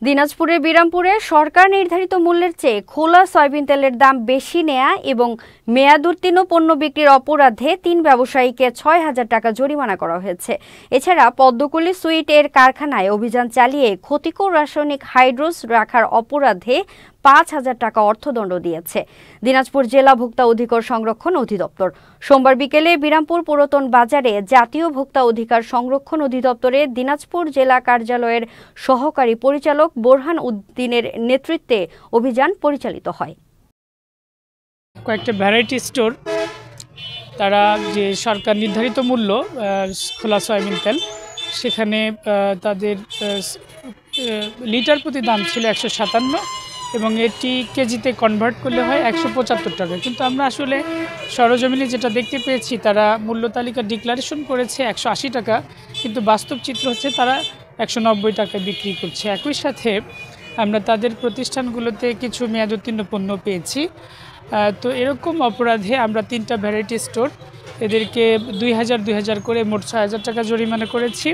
দিনাজপুরের বিরামপুরে সরকার নির্ধারিত মূল্যের চেয়ে খোলা সয়াবিন তেলের দাম বেশি নেয়া এবং মেয়াদোত্তীর্ণ পণ্য বিক্রির অপরাধে ৩ ব্যবসায়ীকে ৬,০০০ টাকা জরিমানা করা হয়েছে। এছাড়া পদ্মকুলি সুইট এর কারখানায় অভিযান চালিয়ে ক্ষতিকর রাসায়নিক হাইড্রোস রাখার অপরাধে ৫,০০০ টাকা অর্থদণ্ড দিয়েছে দিনাজপুর জেলা ভোক্তা অধিকার সংরক্ষণ অধিদপ্তর। সোমবার বিকেলে বিরামপুর পুরাতন বাজারে জাতীয় ভোক্তা অধিকার সংরক্ষণ অধিদপ্তরের দিনাজপুর জেলা কার্যালয়ের সহকারী পরিচালক বোরহান উদ্দিনের নেতৃত্বে অভিযান পরিচালিত হয়। কয়েকটা ভ্যারাইটি স্টোর তারা যে সরকার নির্ধারিত মূল্য খোলা সয়াবিন তেল, সেখানে তাদের লিটার প্রতি দাম ছিল ১৫৭ এবং এটি কেজিতে কনভার্ট করলে হয় ১৭৫ টাকা। কিন্তু আমরা আসলে সরজমিনে যেটা দেখতে পেয়েছি, তারা মূল্য তালিকা ডিক্লারেশন করেছে ১৮০ টাকা, কিন্তু বাস্তব চিত্র হচ্ছে তারা ১৯০ টাকায় বিক্রি করছে। একই সাথে আমরা তাদের প্রতিষ্ঠানগুলোতে কিছু মেয়াদোত্তীর্ণ পণ্য পেয়েছি। তো এরকম অপরাধে আমরা ৩টা ভ্যারাইটি স্টোর এদেরকে ২,০০০ করে মোট ৬,০০০ টাকা জরিমানা করেছি।